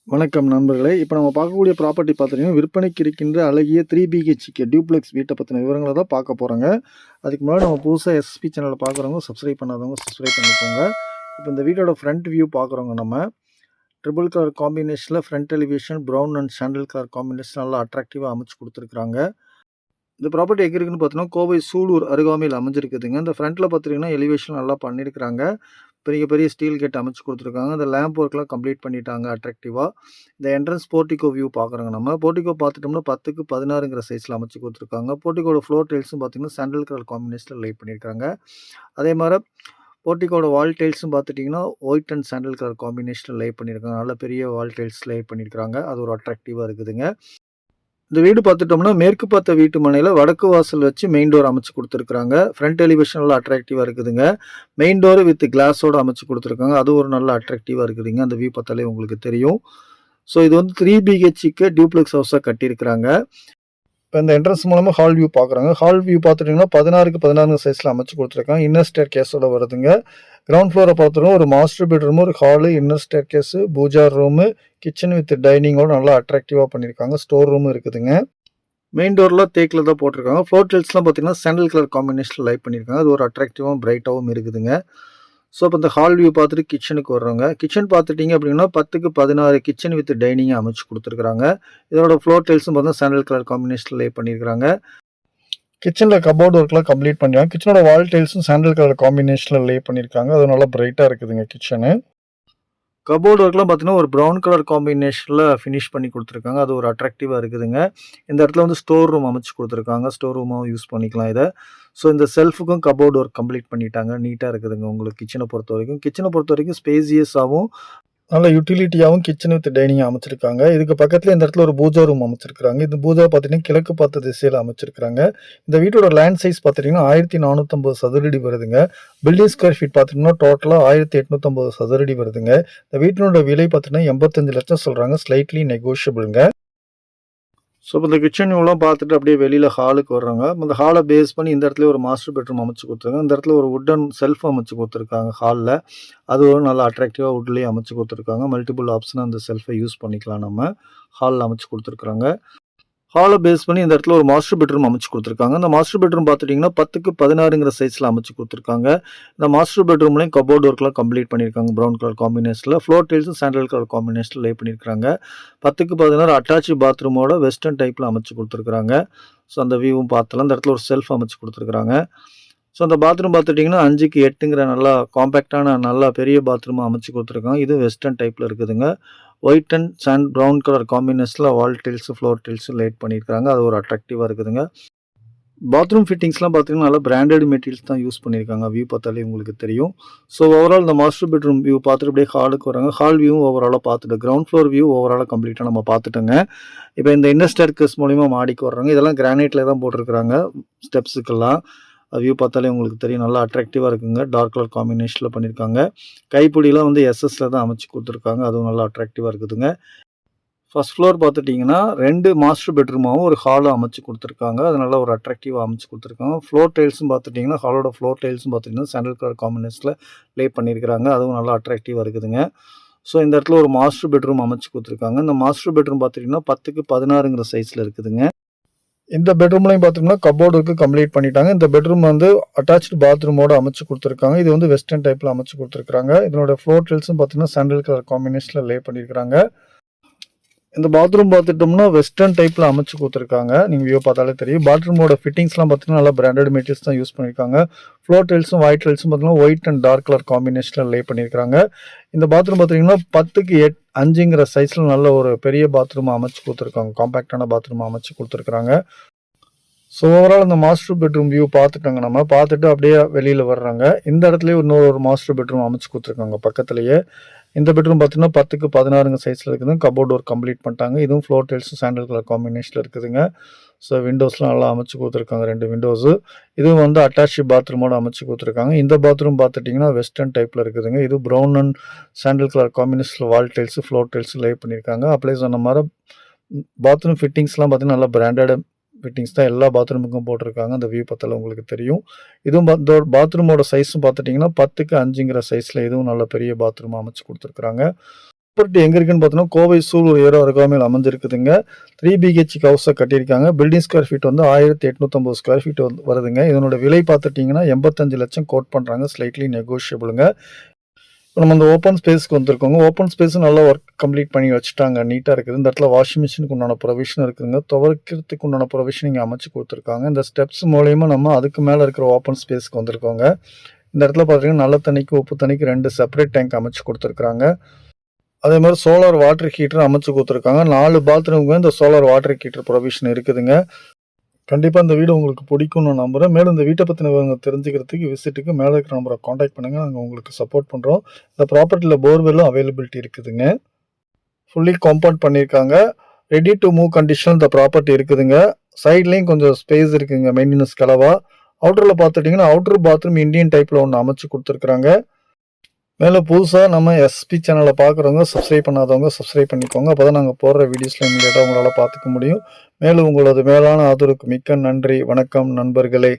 வணக்கம் நண்பர்களே. இப்போ நம்ம பார்க்கக்கூடிய ப்ராப்பர்ட்டி பார்த்தீங்கன்னா, விற்பனைக்கு இருக்கின்ற அழகிய 3 பிஹெச்கே டியூப்ளெக்ஸ் வீட்ட பத்தின விவரங்கள தான் பார்க்க போறோங்க. அதுக்கு முன்னாடி நம்ம புதுசா எஸ்எஸ்பி சேனல பார்க்குறவங்க, சப்ஸ்கிரைப் பண்ணாதவங்க சப்ஸ்கிரைப் பண்ணிக்கோங்க. இப்போ இந்த வீட்டோட ஃப்ரண்ட் வியூ பார்க்குறோங்க நம்ம. ட்ரிபிள் கலர் காம்பினேஷன்ல front elevation brown and sandal colour combination நல்லா அட்ராக்டிவா அமைச்சு குடுத்துருக்காங்க. இந்த ப்ராப்பர்ட்டி எங்க இருக்குன்னு பார்த்தீங்கன்னா, கோவை சூலூர் அருகாமையில் அமைஞ்சிருக்குதுங்க. இந்த ஃப்ரண்ட்ல பார்த்தீங்கன்னா, எலிவேஷன் நல்லா பண்ணியிருக்கிறாங்க. பெரிய பெரிய ஸ்டீல் கேட் அமைச்சு குடுத்துருக்காங்க. அந்த லேம்ப் ஒர்க்லாம் கம்ப்ளீட் பண்ணிட்டாங்க அட்ராக்டிவா. இந்த என்ட்ரன்ஸ் போர்டிகோ வியூ பார்க்குறோங்க நம்ம. போர்டிகோ பார்த்துட்டோம்னா 10க்கு 16ங்கிற சைஸ்ல அமைச்சு குடுத்துருக்காங்க. போர்டிகோட ஃப்ளோர் டைல்ஸும் பார்த்தீங்கன்னா, சாண்டல் கலர் காம்பினேஷன்ல லே பண்ணியிருக்காங்க. அதே மாரி போர்டிகோட வால் டைல்ஸும் பார்த்துட்டீங்கன்னா, ஒயிட் அண்ட் சாண்டல் கலர் காம்பினேஷன்ல லே பண்ணியிருக்காங்க. நல்ல பெரிய வால் டைல்ஸ் லே பண்ணியிருக்காங்க. அது ஒரு அட்ராக்டிவா இருக்குதுங்க. இந்த வீடு பார்த்துட்டோம்னா, மேற்கு பார்த்த வீட்டு மனையில வடக்கு வாசல் வச்சு மெயின் டோர் அமைச்சு குடுத்துருக்காங்க. ஃப்ரண்ட் எலிவேஷன் நல்லா அட்ராக்டிவா இருக்குதுங்க. மெயின் டோர் வித் கிளாஸோட அமைச்சு குடுத்துருக்காங்க. அது ஒரு நல்ல அட்ராக்டிவா இருக்குதுங்க. அந்த வியூ பார்த்தாலே உங்களுக்கு தெரியும். ஸோ இது வந்து 3 பிஹெச்கே டியூப்ளெக்ஸ் ஹவுஸா கட்டியிருக்கிறாங்க. இப்போ இந்த என்ட்ரன்ஸ் மூலமா ஹால் வியூ பார்க்குறாங்க. ஹால் வியூ பார்த்துட்டீங்கன்னா 16க்கு 16 சைஸ்ல அமைச்சு குடுத்துருக்காங்க. இன்னர் ஸ்டேர் கேஸோட வருதுங்க. கிரவுண்ட் ஃப்ளோரை பார்த்துட்டோம்னா ஒரு மாஸ்டர் பெட்ரூம், ஒரு hall, inner staircase, puja room, kitchen with டைனிங்கோட நல்லா அட்ராக்டிவா பண்ணியிருக்காங்க. ஸ்டோர் ரூமும் இருக்குதுங்க. மெயின் டோர்லாம் தேக்கில தான் போட்டிருக்காங்க. ஃப்ளோர் டைல்ஸ்லாம் பார்த்தீங்கன்னா, சாண்டல் கலர் காம்பினேஷன்ல லைட் பண்ணியிருக்காங்க. அது ஒரு அட்ராக்டிவாவும், பிரைட்டாவும் இருக்குதுங்க. ஸோ இப்போ இந்த ஹால் வியூ பார்த்துட்டு கிச்சனுக்கு வர்றோங்க. கிச்சன் பார்த்துட்டீங்க அப்படின்னா 10க்கு 16 கிச்சன் வித் டைனிங் அமைச்சு குடுத்துருக்காங்க. இதோட ஃப்ளோர் டைல்ஸும் பார்த்தீங்கன்னா, சாண்டல் கலர் காம்பினேஷன்ல லே பண்ணியிருக்காங்க. கிச்சன்ல கபோர்ட் ஒர்க்லாம் கம்ப்ளீட் பண்ணிருக்காங்க. கிச்சனோட வால் டைல்ஸும் சாண்டல் கலர் காம்பினேஷன்ல லே பண்ணியிருக்காங்க. அது நல்லா பிரைட்டா இருக்குதுங்க கிச்சனு. கபோர்ட் ஒர்க்லாம் பார்த்தீங்கன்னா, ஒரு ப்ரவுன் கலர் காம்பினேஷன்ல ஃபினிஷ் பண்ணி குடுத்துருக்காங்க. அது ஒரு அட்ராக்டிவா இருக்குதுங்க. இந்த இடத்துல வந்து ஸ்டோர் ரூம் அமைச்சு குடுத்துருக்காங்க. ஸ்டோர் ரூமாவும் யூஸ் பண்ணிக்கலாம் இத. ஸோ இந்த செல்ஃப்க்கும் கபோர்ட் ஒர்க் கம்ப்ளீட் பண்ணிட்டாங்க. நீட்டா இருக்குதுங்க உங்களுக்கு கிச்சன பொறுத்தவரைக்கும். கிச்சன பொறுத்தவரைக்கும் ஸ்பேசியஸாவும், நல்ல யூட்டிலிட்டியாவும் கிச்சன் வித் டைனிங் அமைச்சிருக்காங்க. இதுக்கு பக்கத்துல இந்த இடத்துல ஒரு பூஜா ரூம் அமைச்சிருக்காங்க. இந்த பூஜா பார்த்தீங்கன்னா, கிழக்கு பார்த்த திசையில அமைச்சிருக்காங்க. இந்த வீட்டோட லேண்ட் சைஸ் பார்த்தீங்கன்னா, 1450 சதுரடி வருதுங்க. பில்டிங் ஸ்கொயர் ஃபீட் பார்த்தீங்கன்னா, டோட்டலா 1850 சதுரடி வருதுங்க. இந்த வீட்டினோட விலை பார்த்தீங்கன்னா, 85 லட்சம் சொல்றாங்க. ஸ்லைட்லி நெகோஷியபிள்ங்க. ஸோ இப்போ இந்த கிச்சன் வியூலாம் பார்த்துட்டு அப்படியே வெளியில ஹாலுக்கு வர்றாங்க. அந்த ஹாலை பேஸ் பண்ணி இந்த இடத்துல ஒரு மாஸ்டர் பெட்ரூம் அமைச்சு குடுத்துருக்காங்க. இந்த இடத்துல ஒரு வுட்டன் செல்ஃப் அமைச்சு குடுத்துருக்காங்க ஹால்ல. அது ஒரு நல்ல அட்ராக்டிவா வுட்லயே அமைச்சு குடுத்துருக்காங்க. மல்டிபிள் ஆப்ஷனா அந்த செல்ஃபை யூஸ் பண்ணிக்கலாம் நம்ம. ஹால்ல அமைச்சு குடுத்துருக்காங்க. ஹால பேஸ் பண்ணி இந்த இடத்துல ஒரு மாஸ்டர் பெட்ரூம் அமைச்சு குடுத்துருக்காங்க. இந்த மாஸ்டர் பெட்ரூம் பார்த்துட்டீங்கன்னா 10க்கு 16ங்கிற சைஸ்ல அமைச்சு குடுத்துருக்காங்க. இந்த மாஸ்டர் பெட்ரூம்லயும் கபோர்ட் ஒர்க்லாம் கம்ப்ளீட் பண்ணியிருக்காங்க. ப்ரவுன் கலர் காம்பினேஷன்ல. ஃப்ளோர் டைல்ஸும் சாண்டல் கலர் காம்பினேஷன்ல லே பண்ணியிருக்காங்க. 10க்கு 16 அட்டாச் பாத்ரூமோட வெஸ்டர்ன் டைப்ல அமைச்சு குடுத்துருக்காங்க. ஸோ அந்த வியூவும் பார்த்தலாம். இந்த இடத்துல ஒரு செல்ஃப் அமைச்சு குடுத்துருக்காங்க. ஸோ அந்த பாத்ரூம் பார்த்துட்டீங்கன்னா 5க்கு 8ங்கிற நல்லா காம்பேக்டான நல்லா பெரிய பாத்ரூமா அமைச்சு குடுத்துருக்காங்க. இது வெஸ்டர்ன் டைப்ல இருக்குதுங்க. White and sand brown colour காம்பினேஷன்ல wall tiles, floor tiles laid பண்ணியிருக்காங்க. அது ஒரு அட்ராக்டிவா இருக்குதுங்க. பாத்ரூம் ஃபிட்டிங்ஸ்லாம் பார்த்தீங்கன்னா, நல்லா பிராண்டட் மெட்டீரியல்ஸ் தான் யூஸ் பண்ணியிருக்காங்க. வியூ பார்த்தாலே உங்களுக்கு தெரியும். ஸோ ஓவரால் இந்த மாஸ்டர் பெட்ரூம் வியூ பார்த்துட்டு அப்படியே ஹாலுக்கு வராங்க. ஹால் வியூவும் ஓவராலா பார்த்துட்டு கிரவுண்ட் ஃப்ளோர் வியூ ஓவராலா கம்ப்ளீட்டா நம்ம பார்த்துட்டோங்க. இப்போ இந்த இன்னர் ஸ்டேர்கேஸ் மூலியமா மாடிக்கு வர்றாங்க. இதெல்லாம் கிரானைட்ல தான் போட்டிருக்காங்க ஸ்டெப்ஸுக்கெல்லாம். வியூ பார்த்தாலே உங்களுக்கு தெரியும். நல்லா அட்ராக்டிவா இருக்குங்க. டார்க் கலர் காம்பினேஷன்ல பண்ணியிருக்காங்க. கைப்பிடிலாம் வந்து எஸ்எஸ்ல தான் அமைச்சு குடுத்துருக்காங்க. அதுவும் நல்லா அட்ராக்டிவா இருக்குதுங்க. ஃபர்ஸ்ட் ஃப்ளோர் பார்த்துட்டீங்கன்னா, 2 மாஸ்டர் பெட்ரூமாவும் ஒரு ஹாலும் அமைச்சு குடுத்துருக்காங்க. அது நல்லா ஒரு அட்ராக்டிவா அமைச்சு குடுத்துருக்காங்க. ஃப்ளோர் டைல்ஸும் பார்த்துட்டீங்கன்னா, ஹாலோட ஃப்ளோர் டைல்ஸும் பார்த்துட்டீங்கன்னா, சாண்டல் கலர் காம்பினேஷன்ல லே பண்ணியிருக்காங்க. அதுவும் நல்லா அட்ராக்டிவா இருக்குதுங்க. ஸோ இந்த இடத்துல ஒரு மாஸ்டர் பெட்ரூம் அமைச்சு குடுத்துருக்காங்க. இந்த மாஸ்டர் பெட்ரூம் பார்த்துட்டீங்கன்னா, 10க்கு 16ங்கிற சைஸ்ல இருக்குதுங்க. இந்த பெட்ரூம்லயும் பார்த்தீங்கன்னா, கபோர்ட் ஒர்க் கம்ப்ளீட் பண்ணிட்டாங்க. இந்த பெட்ரூம் வந்து அட்டாச்டு பாத்ரூமோட அமைச்சு குடுத்துருக்காங்க. இது வந்து வெஸ்டர்ன் டைப்ல அமைச்சு குடுத்துருக்காங்க. இதனோட ஃப்ளோர் டைல்ஸும் பார்த்தீங்கன்னா, சாண்டல் கலர் காம்பினேஷன்ல லே பண்ணியிருக்காங்க. இந்த பாத்ரூம் பார்த்துட்டோம்னா, வெஸ்டர்ன் டைப்ல அமைச்சு குடுத்துருக்காங்க. நீங்க வியூ பார்த்தாலே தெரியும். பாத்ரூமோட ஃபிட்டிங்ஸ்லாம் பார்த்தீங்கன்னா, நல்லா பிராண்டட் மெட்டீரியல்ஸ் தான் யூஸ் பண்ணியிருக்காங்க. ஃப்ளோர் டைல்ஸும், ஒயிட் டைல்ஸும் பார்த்தீங்கன்னா, ஒயிட் அண்ட் டார்க் கலர் காம்பினேஷன்ல லே பண்ணியிருக்காங்க. இந்த பாத்ரூம் பார்த்தீங்கன்னா, 10க்கு 5ங்கிற சைஸ்ல நல்ல ஒரு பெரிய பாத்ரூம் அமைச்சு குடுத்துருக்காங்க. காம்பேக்டான பாத்ரூம் அமைச்சு குடுத்துருக்காங்க. ஸோ ஓவரால் இந்த மாஸ்டர் பெட்ரூம் வியூ பார்த்துட்டோங்க நம்ம. பார்த்துட்டு அப்படியே வெளியில வர்றாங்க. இந்த இடத்துலயே இன்னொரு மாஸ்டர் பெட்ரூம் அமைச்சு குடுத்துருக்காங்க பக்கத்திலேயே. இந்த பெட்ரூம் பார்த்தீங்கன்னா 10க்கு 16ங்க சைஸ்ல இருக்குதுங்க. கபோர்ட் ஒர்க் கம்ப்ளீட் பண்ணிட்டாங்க. இதுவும் ஃப்ளோர் டைல்ஸும் சாண்டல் கலர் காம்பினேஷன்ல இருக்குதுங்க. ஸோ விண்டோஸ்லாம் நல்லா அமைச்சு குடுத்துருக்காங்க 2 விண்டோஸு. இதுவும் வந்து அட்டாச் பாத்ரூமோட அமைச்சு குடுத்துருக்காங்க. இந்த பாத்ரூம் பார்த்துட்டீங்கன்னா, வெஸ்டர்ன் டைப்ல இருக்குதுங்க. இது ப்ரவுன் அண்ட் சாண்டல் கலர் காம்பினேஷன்ல wall tiles, floor tiles lay பண்ணியிருக்காங்க. அப்படியே சொன்ன மாரி பாத்ரூம் ஃபிட்டிங்ஸ்லாம் பார்த்தீங்கன்னா, நல்லா பிராண்டட் ஃபிட்டிங்ஸ் தான் எல்லா பாத்ரூமுக்கும் போட்டிருக்காங்க. அந்த வியூ பார்த்தாலே உங்களுக்கு தெரியும். இதுவும் பாத்ரூமோட சைஸும் பார்த்துட்டீங்கன்னா, 10க்கு 5ங்கிற சைஸ்ல இதுவும் நல்ல பெரிய பாத்ரூமா அமைச்சு குடுத்துருக்காங்க. ப்ராப்பர்ட்டி எங்கே இருக்குன்னு பார்த்தோன்னா கோவை சூலூர் ஏரோ அருகாமையில் அமைஞ்சிருக்குதுங்க. 3 BHK ஹவுஸை கட்டியிருக்காங்க. பில்டிங் ஸ்கொயர் ஃபீட் வந்து 1850 ஸ்கொயர் ஃபீட் வருதுங்க. இதனோட விலை பார்த்துட்டிங்கன்னா 85 லட்சம் கோட் பண்ணுறாங்க. ஸ்லைட்லி நெகோஷியபிளுங்க. இப்போ நம்ம இந்த ஓப்பன் ஸ்பேஸ்க்கு வந்திருக்கோங்க. ஓப்பன் ஸ்பேஸ் நல்லா ஒர்க் கம்ப்ளீட் பண்ணி வச்சுட்டாங்க. நீட்டாக இருக்குது. இந்த இடத்துல வாஷிங் மிஷினுக்கு உண்டான ப்ரொவிஷன் இருக்குதுங்க. துவைக்கிறதுக்கு உண்டான ப்ரொவிஷன் இங்கே அமைச்சு கொடுத்துருக்காங்க. இந்த ஸ்டெப்ஸ் மூலயமா நம்ம அதுக்கு மேலே இருக்கிற ஓப்பன் ஸ்பேஸ்க்கு வந்திருக்கோங்க. இந்த இடத்துல பார்த்தீங்கன்னா நல்ல தண்ணிக்கு உப்பு தண்ணிக்கு 2 செப்பரேட் டேங்க் அமைச்சு கொடுத்துருக்காங்க. அதே மாதிரி சோலார் வாட்டர் ஹீட்டர் அமைச்சு கொடுத்துருக்காங்க. 4 பாத்ரூமுக்கு இந்த சோலார் வாட்டர் ஹீட்டர் ப்ரொவிஷன் இருக்குதுங்க. கண்டிப்பாக இந்த வீடு உங்களுக்கு பிடிக்கும்னு நான் நம்புகிறேன். மேலும் இந்த வீட்டை பற்றின விவரங்கள் தெரிஞ்சுக்கிறதுக்கு விசிட்டுக்கு மேலே இருக்கிற நம்பரை காண்டாக்ட் பண்ணுங்கள். நாங்கள் உங்களுக்கு சப்போர்ட் பண்ணுறோம். இந்த ப்ராப்பர்ட்டியில் போர்வெல்லும் அவைலபிலிட்டி இருக்குதுங்க. ஃபுல்லி காம்பவுண்ட் பண்ணியிருக்காங்க. ரெடி டு மூவ் கண்டிஷன் இந்த ப்ராப்பர்ட்டி இருக்குதுங்க. சைட்லேயும் கொஞ்சம் ஸ்பேஸ் இருக்குங்க மெயின்டெனன்ஸ் கலவா. அவுட்டரில் பார்த்துட்டிங்கன்னா அவுட்டர் பாத்ரூம் இந்தியன் டைப்பில் ஒன்று அமைச்சு கொடுத்துருக்குறாங்க. மேலும் புதுசாக நம்ம எஸ்பி சேனலை பார்க்குறவங்க சப்ஸ்கிரைப் பண்ணாதவங்க சப்ஸ்கிரைப் பண்ணிக்கோங்க. அப்போ தான் நாங்கள் போடுற வீடியோஸில் இமீடியட்டாக உங்களால் பார்த்துக்க முடியும். மேலும் உங்களது மேலான ஆதரவுக்கு மிக்க நன்றி. வணக்கம் நண்பர்களே.